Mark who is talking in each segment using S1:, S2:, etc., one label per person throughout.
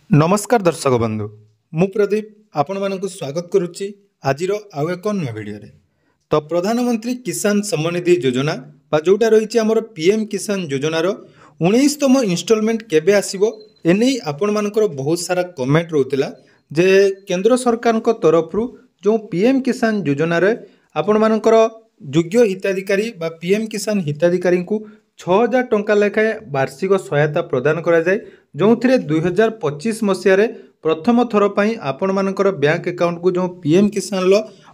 S1: नमस्कार दर्शक बंधु मु प्रदीप आपण मानक स्वागत करुच्ची आज आउ एक नुआ भिडियो तो प्रधानमंत्री किसान सम्मान निधि योजना जोटा रही आमर पीएम किसान योजनार 19तम इनस्टॉलमेंट केबे आसीबो एने आपण मानकर बहुत सारा कमेंट रोला जे केंद्र सरकार तरफ जो पीएम किसान योजनार आपण मानकर योग्य हिताधिकारी बा पीएम किसान हिताधिकारी को 6000 टंका लेखाएं वार्षिक सहायता प्रदान करा जाए जो 2025 मसीह प्रथम थर पर आपण मानकर बैंक अकाउंट को जो पीएम किसान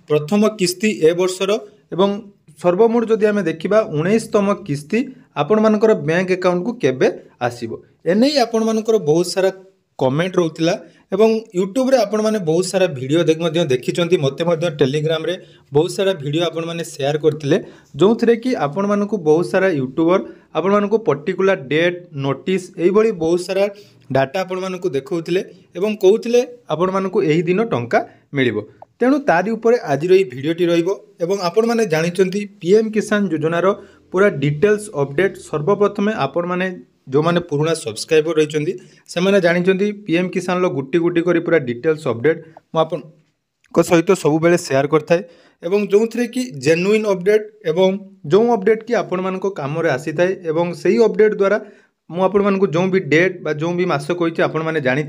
S1: प्रथम किस्ती ए वर्षर एवं सर्वमोट जदि आम देखा 19तम किस्ती आपण मानकर बैंक अकाउंट को केबे आसीबो एने आपण मानकर बहुत सारा कमेंट रोला एवं यूट्यूब रे आपण माने बहुत सारा वीडियो देखी मते टेलीग्राम रे बहुत सारा वीडियो आपण माने शेयर करथिले जो थरे कि आपण मानकु बहुत सारा यूट्यूबर आपण मानकु पर्टिकुलर डेट नोटिस एई भली बहुत सारा डाटा आपण मानकु देखौथिले एवं कहउथिले आपण मानकु एही दिन टंका मिलिबो तेणु तारी ऊपर आज रही भिडियोटी रहिबो एवं आपण माने जानिचंती पीएम किसान योजनार पूरा डिटेल्स अपडेट सर्वप्रथमे आपण माने जो माने पुराना सब्सक्राइबर रही से मैंने जानते पीएम किसान गुटी गुटी कर पूरा डिटेल्स अपडेट मुझे सहित सब बेले शेयर करता है एवं जो थे कि जेन्युइन अपडेट एवं जो अपडेट कि आपण मान काम आसी थाए से ही अपडेट द्वारा मुझे जो भी डेट बा जो भी मास कही आपण मैंने जानी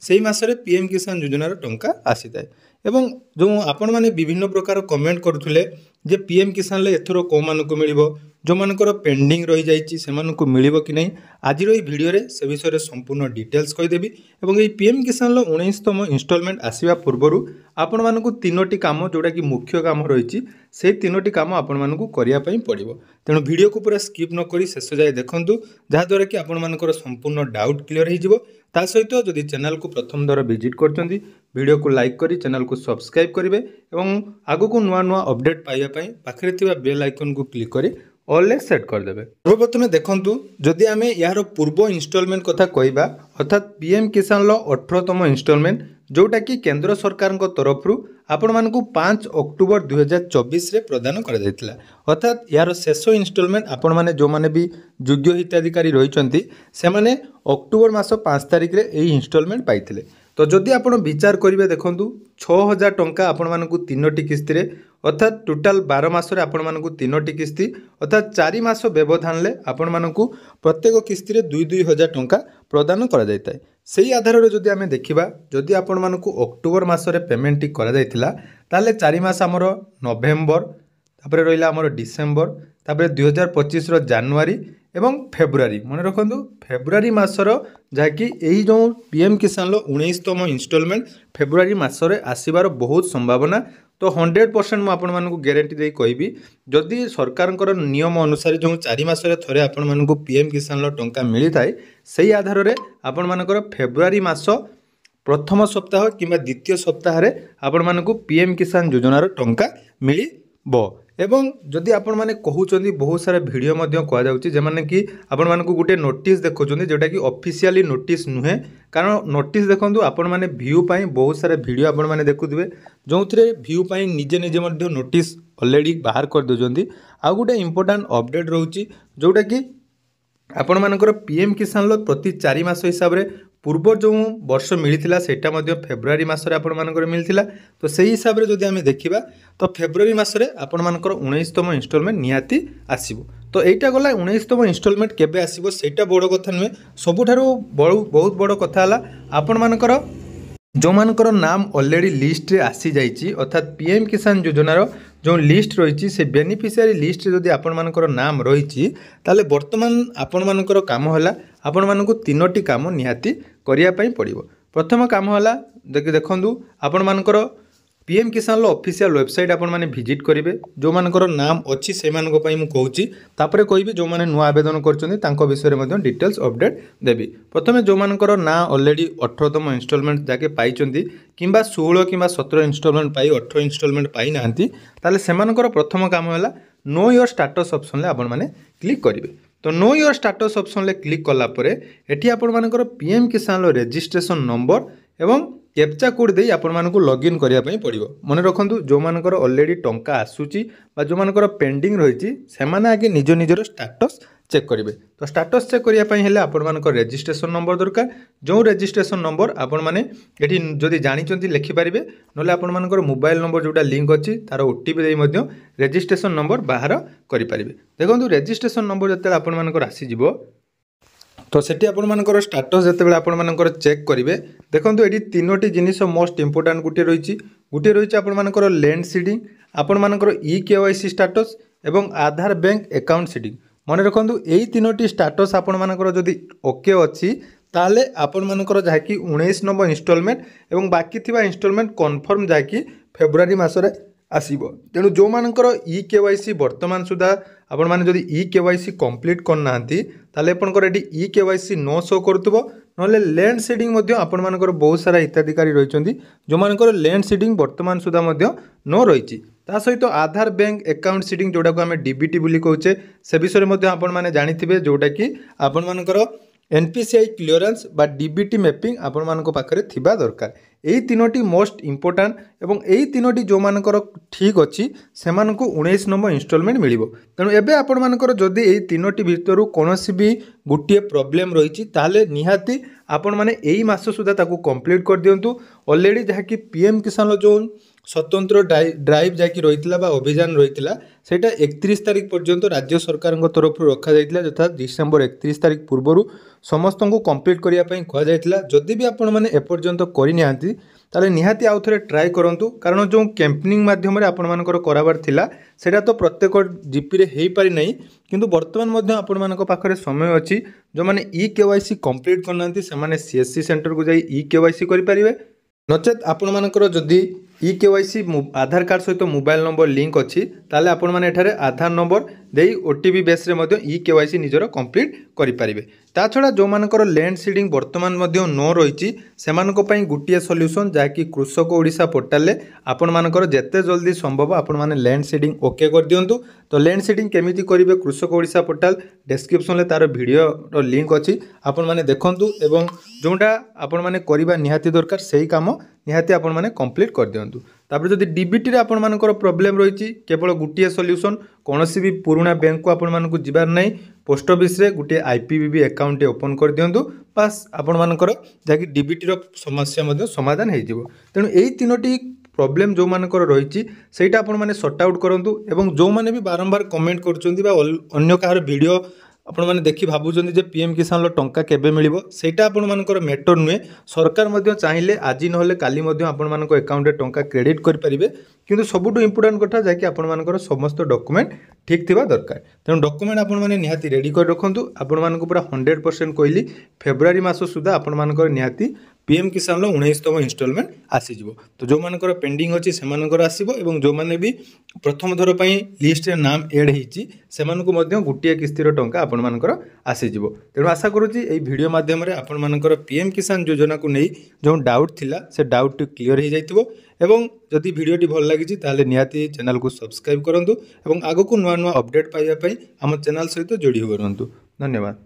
S1: से मसरे पीएम किसान योजनार टंका आसी थाए एवं जो आपण मैंने विभिन्न प्रकार कमेंट करुले जे पीएम किसान एथर कौ मानक मिल जो मानकर पेंडिंग रही जाइए से मिल कि नहीं आज भिडियो से विषय संपूर्ण डिटेल्स कहीदेवी और ये पीएम किसान 19तम इनस्टॉलमेंट आसवा पूर्वर आपण मानक तीनोटी काम जोटा कि मुख्य काम रही से तीनोटी काम आपण मानक करने पड़ो तेणु वीडियो को पूरा स्किप न करी शेष जाए देखूँ जहाँद्वारा कि आपण मानकर संपूर्ण डाउट क्लियर हो सहित जदि चैनल को प्रथम दर विजिट करछंती वीडियो को लाइक करी चैनल को सब्सक्राइब करेंगे और आगो को नुआ नुआ अपडेट पाइबापी पाखे थिबा बेल आइकन को क्लिक करी ऑल सेट करदे सर्वप्रथम देखु जदि आम यार पूर्व इनस्टॉलमेंट कथा कहवा अर्थात पीएम किसान 18तम इनस्टॉलमेंट जोटा कि केंद्र सरकार तरफ आपण मानकु 5 अक्टोबर 2024 रे प्रदान करा जायतिला अर्थात यार शेष इनस्टॉलमेंट आपण माने जो माने भी योग्य हिताधिकारी रहिचंती से माने अक्टोबर मास 5 तारिख रे एही इनस्टॉलमेंट पाइथिले तो जदि आपण विचार करिवे देखंतु 6000 टंका आपण मानकु तीनोटी किस्ती रे अर्थात टोटाल 12 मास आपण मानकु तीनोटी किस्ती अर्थात 4 मास व्यवधान ले आपण मानकु प्रत्येक किस्ती रे 2-2000 टंका प्रदान करा जायताय सेही आधार रे जदि आमे देखिबा जदि आपण मानकु अक्टोबर मास रे पेमेंट टी करा जायतिला ताले 4 मास हमर नवेम्बर तापरे रहिला हमर डिसेंबर तापरे 2025 रो जनवरी एवं फेब्रुआरी मन रखु फेब्रुआरी मासर जहाँकि यही जो पीएम किसान 19तम इनस्टॉलमेंट फेब्रुआरी मासरे आसीबार बहुत संभावना तो 100% मुझे ग्यारंटी दे कहि जदि सरकार नियम अनुसार जो 4 मासरे थरे आपण मानकु पीएम किसान टंका मिली थाए सही आधार में आपण मानकर फेब्रुआरी मास प्रथम सप्ताह किंबा द्वितीय सप्ताह आपण मानकु पीएम किसान योजनार टंका मिलिबो एवं जदि आपण माने कहउचंदी बहुत सारा वीडियो मध्य कह जाउची जे माने कि आपण मानकु गुटे नोटिस देखउचंदी जोटा कि ऑफिशियली नोटिस नुहे कारण नोटिस देखंतु आपण माने व्यू पाई बहुत सारा वीडियो आपण माने देखुथिबे जोंथरे व्यू पाई निजे निजे मध्य नोटिस ऑलरेडी बाहर कर दोजंदी आ गुटे इंपोर्टेंट अपडेट रहउची जोटा कि आपण मानकर पीएम किसान प्रति 4 मास हिसाब रे पूर्व जो वर्ष मिलता सेटा फेब्रुआरी मासरे आपण मानकर मिलता तो सही हिसाब से जदि आम देखा तो फेब्रुआरी मासरे आपण मानकर 19तम इनस्टॉलमेंट निहाती आसीबो तो एटा गला 19तम इनस्टॉलमेंट केबे आसीबो सेटा बड़ कथा नुहे सबुठारु बहुत बड़ कथा हला आपण मानकर जो मानकर नाम ऑलरेडी लिस्ट रे आसी जाइची अर्थात पीएम किसान योजनार जो लिस्ट रही से बेनिफिशियरी लिस्ट जदि आपण मानकर नाम रही ताले वर्तमान आपण मानकर काम होला आपण मानकु तीनोटी काम निहाती करिया पई पड़िबो प्रथम काम होला देखंतु आपण मानकर पीएम किसान ऑफिशियल वेबसाइट आपण माने विजिट करेंगे जो मानकर नाम अच्छी से मानक पई मु कहूची तापरे कहबी जो माने नुआ आवेदन करछन्ती तांको विषय में डिटेल्स अपडेट देबी प्रथमे जो मानकर ना ऑलरेडी 18तम इनस्टॉलमेंट जाके पाइचंती किंबा 16 किंबा 17 इनस्टॉलमेंट पाई 18 इनस्टॉलमेंट पाई नांती ताले सेमानकर प्रथम काम होला नो योर स्टेटस ऑप्शन ले आपण माने क्लिक करिवे तो नो योर स्टेटस ऑप्शन ले क्लिक कला परे एठी आपण मानकर पीएम किसान रजिस्ट्रेशन नंबर एवं कैप्चा कोड दे आपको लॉगिन करने पड़ो। मन रखु जो मानकर ऑलरेडी टंका आसूची जो मानकर पेंडिंग रही से आगे निज निजर स्टाटस चेक करेंगे। तो स्टाटस चेक करने आप रजिस्ट्रेशन नंबर दरकार। जो रजिस्ट्रेशन नंबर आपने जदि जानते लिखिपारे ना आपर मोबाइल नंबर जोटा लिंक अच्छी तार ओटीपी दे रजिस्ट्रेशन नंबर बाहर करेंगे। देखो रजिस्ट्रेशन नंबर जो आपर आसीज तो सेठी आपर स्टाटस जिते आपर चेक करेंगे। देखो ये तीनोटी जिनिस मोस्ट इंपोर्टाट गोटे रही आपर लैंड सीडिंग आपर ई केवाईसी स्टाटस एवं आधार बैंक अकाउंट सीडिंग। मन रखु यही तीनोटी स्टाटस आपर जदि ओके अच्छी ताले आपर जहाँकि 19 नंबर इंस्टॉलमेंट एवं बाकी थिबा इंस्टॉलमेंट कन्फर्म जहाँकि फेब्रुआरी मासरे आसीबो। तेणु जो मानकर ई केवाईसी वर्तमान सुधा आपण माने जदि ई केवाईसी कंप्लीट करना ताले आपनकर एटी ई केवाईसी नो शो करतबो नले लैंड सीडिंग मध्य आपण मानकर बहुत सारा हिताधिकारी रहिचंदी जो मानकर लैंड सीडिंग वर्तमान सुधा मध्य नो रहिची। ता सहित आधार बैंक अकाउंट सीडिंग जोटा को आम डीबीटी बोली कहूचे से विषय में आपण माने जानिथिबे जोटा कि आपण मानकर एनपीसीआई क्लियरेंस बा डीबीटी मैपिंग आपण मानक पाखरे थिबा दरकार। यही तीनोटी मोस्ट इंपोर्टाट एवं यही तीनोटी जो मानकर ठीक अच्छी से 19 नंबर इंस्टॉलमेंट मिलिबो। तेणु एबे आपण मानकर जदि यही तीनोटी भितरु कोनोसी भी गोटे प्रॉब्लम रही ताले निहाती आपण माने एही मास सुधा ताकू कंप्लीट कर दियंतु। ऑलरेडी जहाँ कि पीएम किसान जो स्वतंत्र ड्राइव जहाँकि रही अभियान रही सेटा 31 तारिख पर्यंत राज्य सरकार तरफ रखा जाइतिला यथा डिसेम्बर 31 तारिख पूर्व समस्त को कंप्लीट करने कहुला। जदि भी आपण मैंने एपर्यंत करनी ताले निहाती आउ थे ट्राए करूँ कारण जो कैंपेनिंग माध्यम आपण मानकर कराबार थिला सेटा तो प्रत्येक जीपी रे हेई पारि नहीं किंतु वर्तमान मध्य आपण मानक पाखरे समय अच्छी जो माने ई केवाईसी कंप्लीट करना से माने सीएससी सेंटर को जाई ई केवाईसी करि परिबे। नचेत आपण मानकर जदि ई केवाईसी आधार कार्ड सहित मोबाइल नंबर लिंक अच्छी ताले आपण माने एठारे आधार नंबर देई ओटीपी बेस रे मध्य ई केवाईसी निजर कंप्लीट करि परिबे। ता छड़ा जो मानकर लैंड सीडिंग वर्तमान मध्य नो रही से गोटे सॉल्यूशन जहाँकि कृषक ओडिशा पोर्टाल रे आपण मानकर जेते जल्दी संभव आपण माने लैंड सीडिंग ओके कर दियंतु। तो लैंड सीडिंग केमिति करिवे कृषक ओडिशा पोर्टाल डिस्क्रिप्शन रे तार वीडियो रो लिंक अच्छी आपण माने देखंतु एवं जोटा आपण माने करिबा निहाती दरकार सही काम निहाती आपण माने कंप्लीट कर दियंतु। तापर जदि डीबीटी रे आपण मानकर प्रॉब्लम रही केवल गोटे सॉल्यूशन कौनसी भी पुराना बैंक को आपण मानकु जिबार नहीं पोस्ट ऑफिस रे गोटे आईपीबीबी अकाउंट ओपन कर दियंतु बस आपण मानकर जहाँकि डीबीटी रो समस्या मध्य समाधान हो जिवो। तेणु यही तीनोटी प्रॉब्लम जो मानकर रही सेटा आपण माने सॉर्ट आउट करंतु एवं जो माने भी बारंबार कमेंट करचोंती बा अन्य काहर वीडियो आपण माने देखि भाबुचंदी जे पीएम किसान लो टंका केबे मिलिबो सेटा आपण मानकर मैटर नुहे। सरकार मध्य चाहिए आज नहले काली मध्य आपण मानक अकाउंट रे टंका क्रेडिट कर परिबे किंतु सबुठु इंपोर्टेंट कथा जाकि आपण मानकर समस्त डॉक्यूमेंट ठीक थिबा दरकार। तेणु डॉक्यूमेंट आपण माने निहाती रेडी कर रखंतु। आपण मानक पूरा 100% कहली फेब्रुआरी मास सुधा आपण मानकर निहाती पीएम किसान लो 19तम इंस्टॉलमेंट आसीजिवो। तो जो मानकर पेंडिंग अच्छी से मानकर आसीबो एवं जो माने भी प्रथम थर पई लिस्ट रे नाम ऐड हेची सेमानकु मध्य गुटिया किस्तिर टंका आपण मानकर आसीजिवो। तेणु आशा करूची एई वीडियो माध्यम रे आपण मानकर पीएम किसान योजना को नहीं जो डाउट थिला से डाउट क्लियर हो जाइतिबो एवं जदि वीडियोटी भल लागिछि ताले निहाती चैनल को सब्सक्राइब करंतु एवं आगो को नुआ नुआ अपडेट पाइबा पई हम चैनल सहित जोड़ी हो रहंतु। धन्यवाद।